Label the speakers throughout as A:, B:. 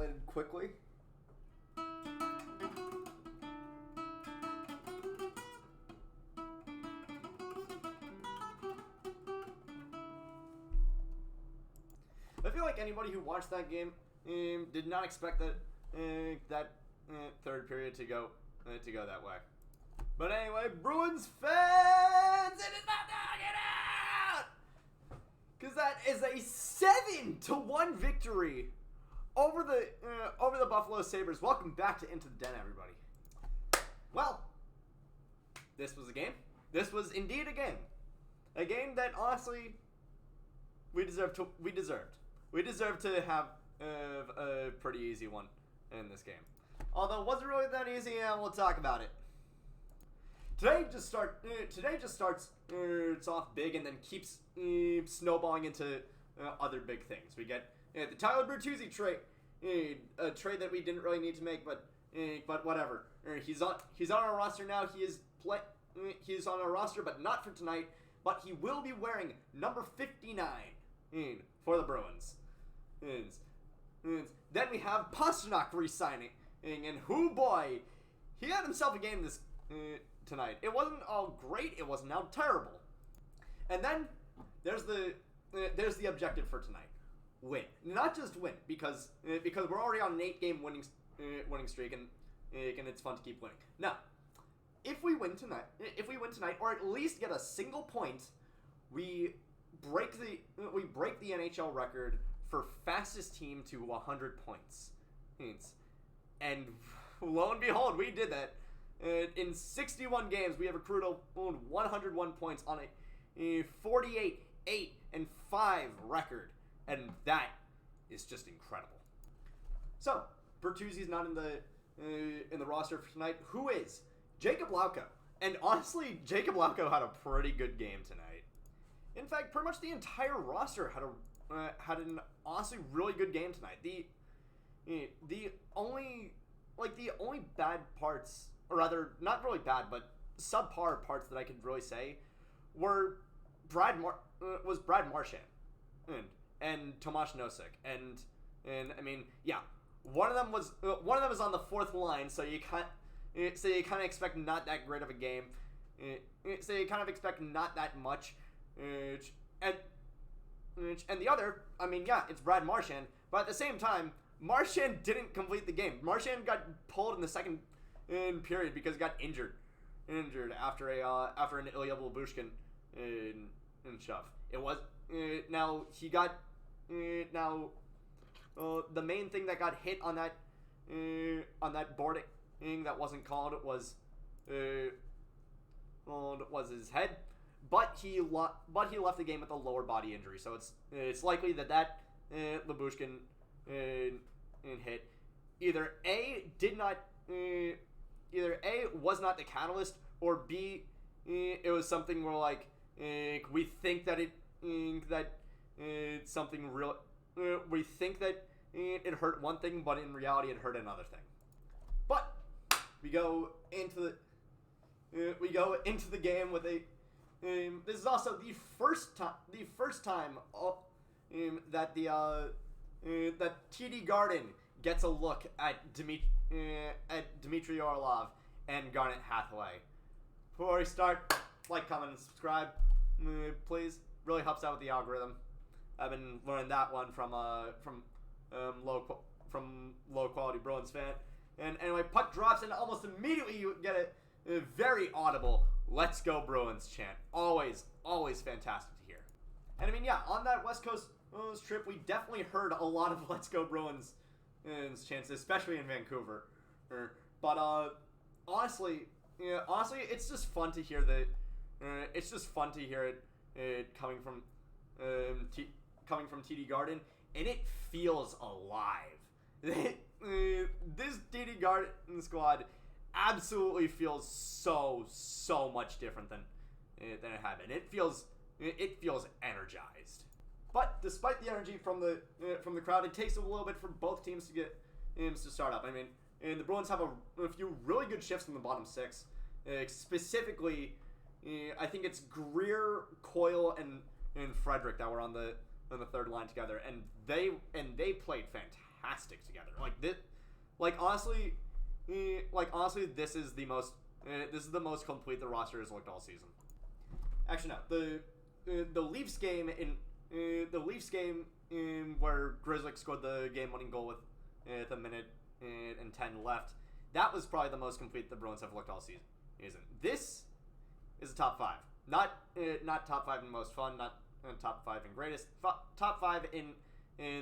A: escalated quickly. I feel like anybody who watched that game did not expect that third period to go that way. But anyway, Bruins fans, it is not knocking it out! Because that is a 7-1 victory over the Buffalo Sabres. Welcome back to Into the Den, everybody. Well, this was a game. This was indeed a game. A game that honestly we deserved to have a pretty easy one in this game. Although it wasn't really that easy, and we'll talk about it. Today just starts off big and then keeps snowballing into other big things. We get the Tyler Bertuzzi trade, a trade that we didn't really need to make, but whatever. He's on our roster now. He is on our roster, but not for tonight. But he will be wearing number 59 for the Bruins. Then we have Pastrnak re-signing, and whoo boy, he had himself a game this tonight. It wasn't all great. It wasn't all terrible. And then there's the objective for tonight: win. Not just win, because we're already on an 8-game winning streak, and it's fun to keep winning. Now, if we win tonight, or at least get a single point, we break the NHL record for fastest team to 100 points. And lo and behold, we did that. In 61 games, we have accrued 101 points on a 48-8-5 record, and that is just incredible. So Bertuzzi's not in the roster for tonight. Who is? Jacob Lauko. And honestly, Jacob Lauko had a pretty good game tonight. In fact, pretty much the entire roster had an honestly really good game tonight. The only bad parts, or rather, not really bad, but subpar parts that I could really say were Brad Marchand and Tomáš Nosek, and I mean, yeah, one of them was on the fourth line, so you kind of expect not that great of a game, so you kind of expect not that much, and the other, I mean, yeah, it's Brad Marchand, but at the same time, Marchand didn't complete the game. Marchand got pulled in the second period because he got injured after an Ilya Babushkin shove. It was now he got the main thing that got hit on that boarding that wasn't called was his head, but he left the game with a lower body injury. So it's likely that Babushkin hit either A was not the catalyst, or B it was something where like we think that it's something real. We think that it hurt one thing, but in reality it hurt another thing. But we go into the game with a. This is also the first time that that TD Garden gets a look at Dmitry Orlov and Garnet Hathaway. Before we start, like, comment, and subscribe, please. Really helps out with the algorithm. I've been learning that one from low quality Bruins fan. And anyway, puck drops, and almost immediately you get a very audible "Let's go Bruins" chant. Always fantastic to hear. And I mean, yeah, on that West Coast trip, we definitely heard a lot of "Let's go Bruins" chants, especially in Vancouver. But honestly, it's just fun to hear it coming from TD Garden, and it feels alive. This TD Garden squad absolutely feels so much different than it had been. It feels energized. But despite the energy from the crowd, it takes a little bit for both teams to get to start up. I mean, and the Bruins have a few really good shifts in the bottom six. Specifically, I think it's Greer, Coyle, and Frederick that were on the third line together, and they played fantastic together. Honestly, this is the most complete the roster has looked all season. Actually, no. The Leafs game where Grizzlick scored the game-winning goal with a minute and 10 left. That was probably the most complete the Bruins have looked all season. This is a top 5. Not top 5 in most fun. Not top 5 in greatest. Top 5 in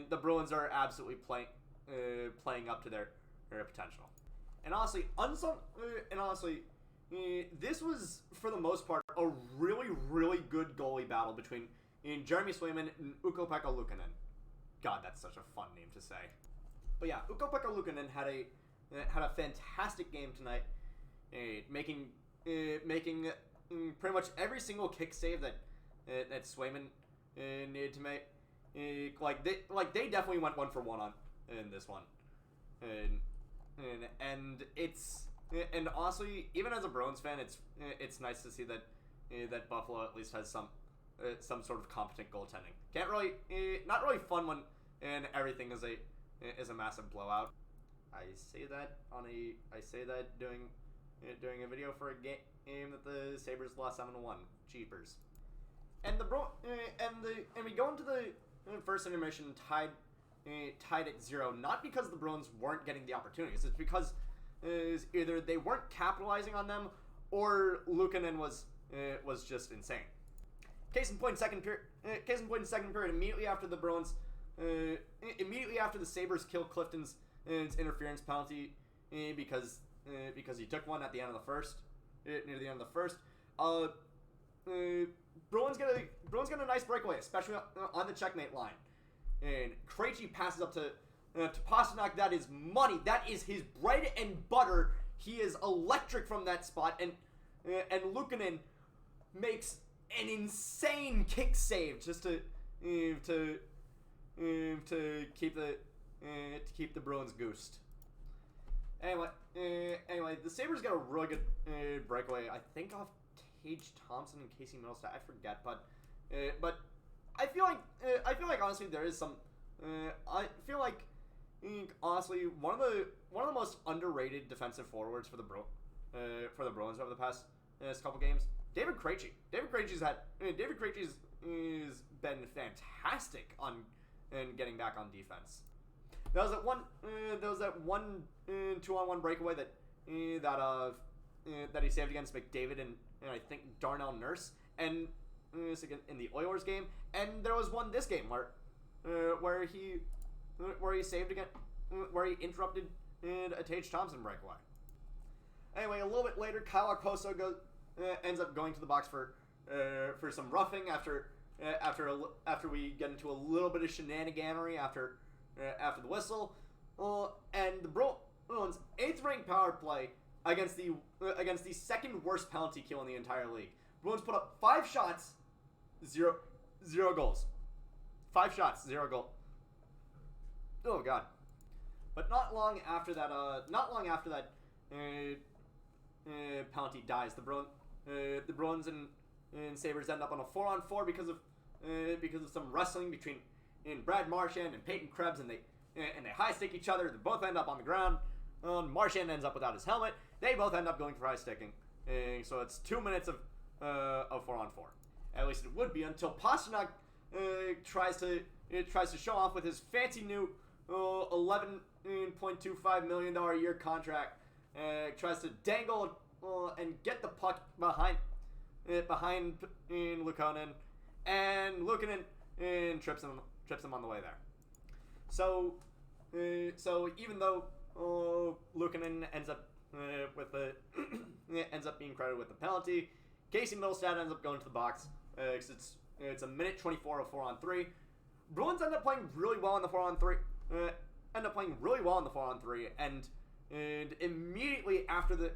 A: the Bruins are absolutely playing up to their potential. And honestly, this was, for the most part, a really, really good goalie battle between Jeremy Swayman and Ukko-Pekka Luukkonen. God, that's such a fun name to say. But yeah, Ukko-Pekka Luukkonen had a fantastic game tonight, making pretty much every single kick save that Swayman needed to make. They definitely went 1 for 1 on in this one, and honestly, even as a Bruins fan, it's nice to see that Buffalo at least has some sort of competent goaltending. Not really fun when everything is a massive blowout. I say that doing a video for a game that the Sabres lost 7-1. Cheapers. And we go into the first intermission tied at 0, not because the Bruins weren't getting the opportunities. It's because either they weren't capitalizing on them, or Luukkonen was just insane. Case in point, second period. Immediately after the Bruins, immediately after the Sabres kill Clifton's interference penalty, because he took one at the end of the first, near the end of the first. Bruins get a nice breakaway, especially on the checkmate line. And Krejci passes up to Pastrnak. That is money. That is his bread and butter. He is electric from that spot, and Luukkonen makes an insane kick save just to keep the Bruins goosed. Anyway, the Sabres got a really good breakaway. I think off Tage Thompson and Casey Middlestat. I forget, but I feel like honestly there is some. I feel like honestly one of the most underrated defensive forwards for the Bruins over the past couple games. David Krejci. David Krejci's been fantastic on getting back on defense. There was that one 2-on-1 breakaway that he saved against McDavid and I think Darnell Nurse and in the Oilers game, and there was one this game where he saved again, where he interrupted a Tage Thompson breakaway. Anyway, a little bit later, Kyle Okposo ends up going to the box for some roughing after we get into a little bit of shenaniganery after the whistle, and the Bruins' 8th ranked power play against the second worst penalty kill in the entire league. Bruins put up 5 shots, 0 goals. 5 shots, 0 goal. Oh god! But not long after that penalty dies, the Bruins and Sabres end up on a 4-on-4 because of some wrestling between Brad Marchand and Peyton Krebs, and they high stick each other. They both end up on the ground. Marchand ends up without his helmet. They both end up going for high sticking. So it's 2 minutes of 4-on-4. At least it would be until Pastrnak tries to show off with his fancy new $11.25 million a year contract. Tries to dangle and get the puck behind Luukkonen, and Luukkonen trips him on the way there. So even though Luukkonen ends up being credited with the penalty, Casey Middlestat ends up going to the box. It's a minute 24 of 4-on-3. Bruins end up playing really well in the 4-on-3. And immediately after the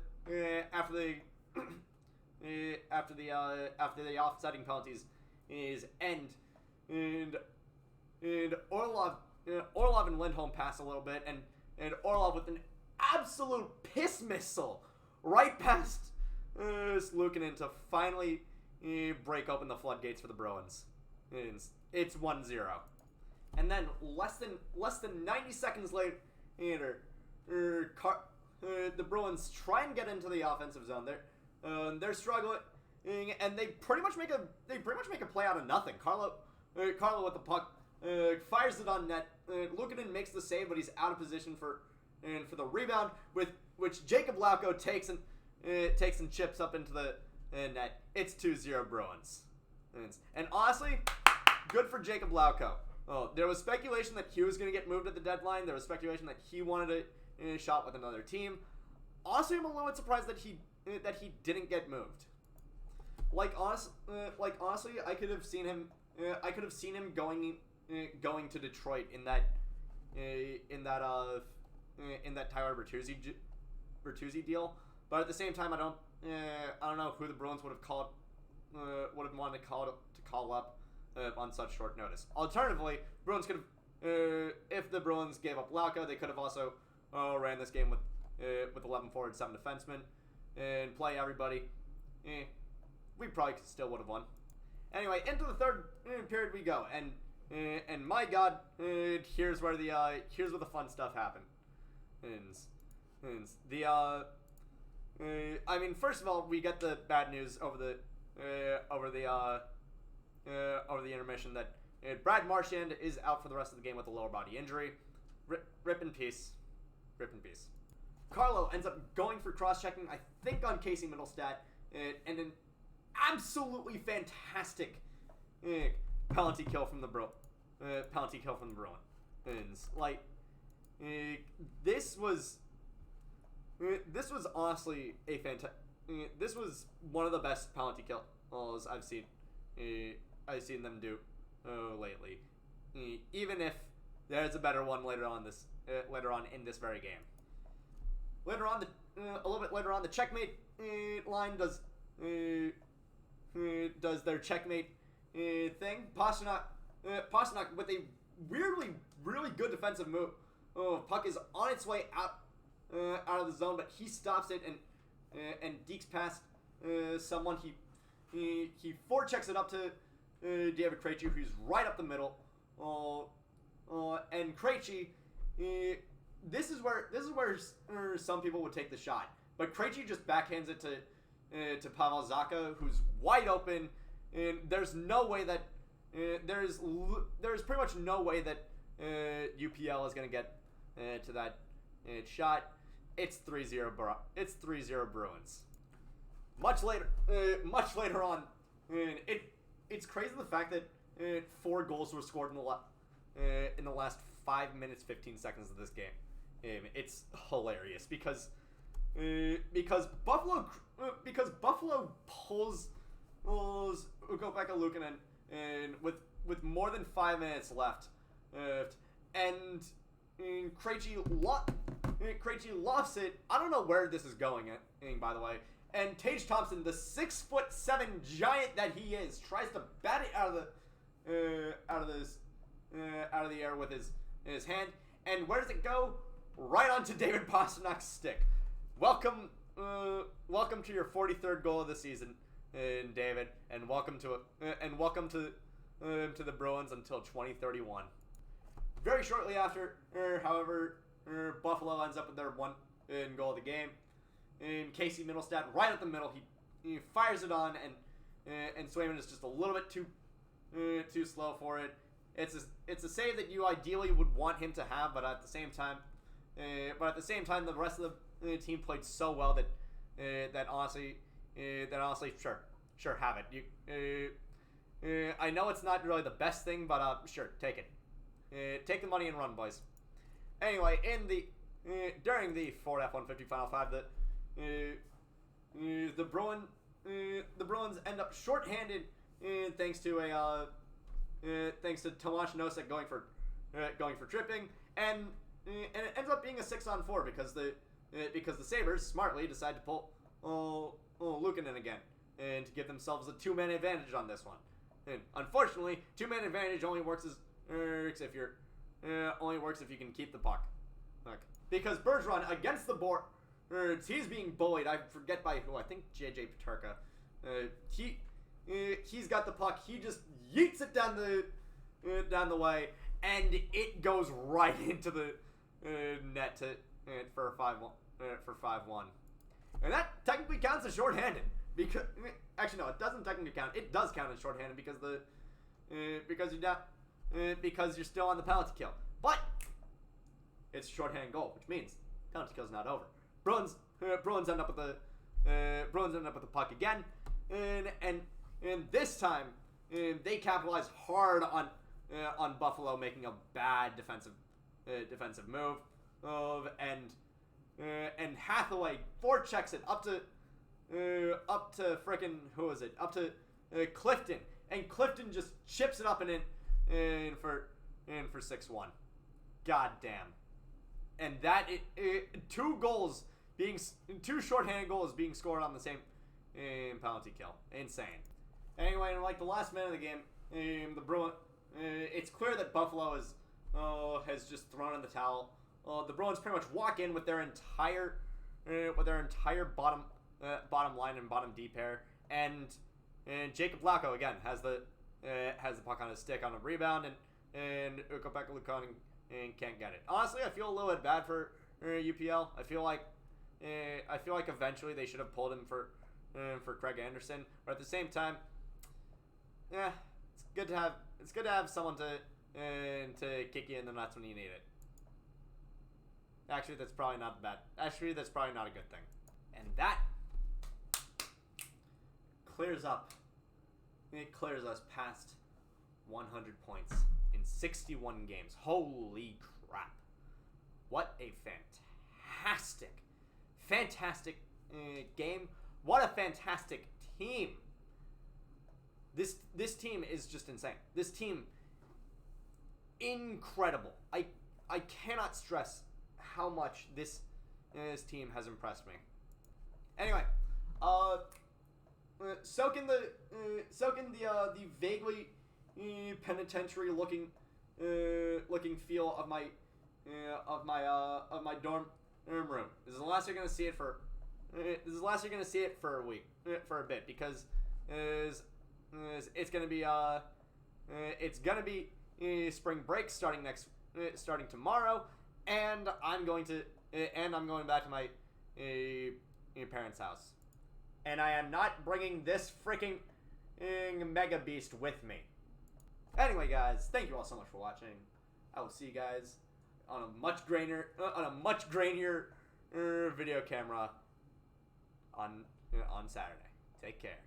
A: offsetting penalties end, and Orlov and Lindholm pass a little bit, and Orlov with an absolute piss missile right past Luukkonen to finally break open the floodgates for the Bruins. It's 1-0. and then less than 90 seconds later, the Bruins try and get into the offensive zone. They're struggling, and they pretty much make a play out of nothing. Carlo with the puck fires it on net. Luukkonen makes the save, but he's out of position for the rebound, which Jacob Lauko takes and chips up into the net. It's 2-0 Bruins. And honestly, good for Jacob Lauko. There was speculation that he was going to get moved at the deadline. There was speculation that he wanted a shot with another team. Honestly, I'm a little bit surprised that he didn't get moved. Honestly, I could have seen him. Going to Detroit in that Tyler Bertuzzi deal. But at the same time, I don't know who the Bruins would have wanted to call up on such short notice. Alternatively, Bruins could have, if the Bruins gave up Lauko, they could have also ran this game with 11 forward, 7 defensemen, and play everybody. We probably still would have won. Anyway, into the third period we go, and my God, here's where the fun stuff happens. I mean, first of all, we get the bad news over the intermission that Brad Marchand is out for the rest of the game with a lower body injury. Rip in peace. Carlo ends up going for cross-checking, I think, on Casey Middlestat, and an absolutely fantastic penalty kill from the Bruins. This was honestly a fantastic. This was one of the best penalty kills I've seen them do lately. Even if there's a better one later on in this very game. A little bit later on, the checkmate line does their checkmate thing. Pasternak with a really good defensive move. Puck is on its way out of the zone, but he stops it and dekes past someone. He forechecks it up to David Krejci, who's right up the middle. And Krejci, this is where some people would take the shot, but Krejci just backhands it to Pavel Zacha, who's wide open, and there's no way that there's pretty much no way that UPL is going to get to that shot. It's 3-0 Bruins. Much later on, it's crazy the fact that 4 goals were scored in the last 5 minutes 15 seconds of this game. It's hilarious because Buffalo pulls Ukko-Pekka Luukkonen and with more than 5 minutes left, and Krejci lofts it. I don't know where this is going, by the way. And Tage Thompson, the 6'7" giant that he is, tries to bat it out of the air with his hand. And where does it go? Right onto David Pasternak's stick. Welcome to your 43rd goal of the season, David, and welcome to the Bruins until 2031. Very shortly after, however, Buffalo ends up with their one goal of the game. And Casey Middlestat, right at the middle, he fires it on, and Swayman is just a little bit too slow for it. It's a save that you ideally would want him to have, but at the same time, the rest of the team played so well that honestly, sure, have it. I know it's not really the best thing, but sure, take it. Take the money and run, boys. Anyway, during the Ford F-150 Final 5, the Bruins end up shorthanded thanks to Tomasz Nosek going for tripping, and it ends up being a 6-on-4 because the Sabres smartly decide to pull Luukkonen again and to give themselves a 2-man advantage on this one. And unfortunately, 2-man advantage only works if you can keep the puck. Okay. Because Bergeron against the board, he's being bullied. I forget by who. I think JJ Peterka. He's got the puck. He just yeets it down the way, and it goes right into the net for a 5-1 for 5-1, and that technically counts as shorthanded because actually no, it doesn't technically count. It does count as shorthanded because because you're still on the penalty kill, but it's a shorthanded goal, which means penalty kill's not over. Bruins end up with the puck again, and this time they capitalize hard on Buffalo making a bad defensive move, and Hathaway forechecks it up to frickin' who is it? Up to Clifton, and Clifton just chips it up and in for 6-1. God damn. And that two shorthanded goals being scored on the same penalty kill. Insane. Anyway, in like the last minute of the game, the Bruins, it's clear that Buffalo has just thrown in the towel. The Bruins pretty much walk in with their entire bottom line and bottom D pair, and Jacob Lacko again has the puck on his stick on a rebound, and Ukko-Pekka Luukkonen and can't get it. Honestly, I feel a little bit bad for UPL. I feel like eventually they should have pulled him for Craig Anderson, but at the same time, yeah, it's good to have someone to kick you in the nuts when you need it. Actually, that's probably not bad. Actually, that's probably not a good thing. And that clears up. It clears us past 100 points in 61 games. Holy crap. What a fantastic game. What a fantastic team. This team is just insane. This team, incredible. I cannot stress how much this team has impressed me. Anyway, soak in the vaguely penitentiary looking feel of my dorm room. This is the last you're gonna see it for. This is the last you're gonna see it for a week, for a bit, because it's gonna be spring break starting tomorrow, and I'm going back to my parents' house, and I am not bringing this freaking mega beast with me. Anyway, guys, thank you all so much for watching. I will see you guys on a much grainier video camera on Saturday. Take care.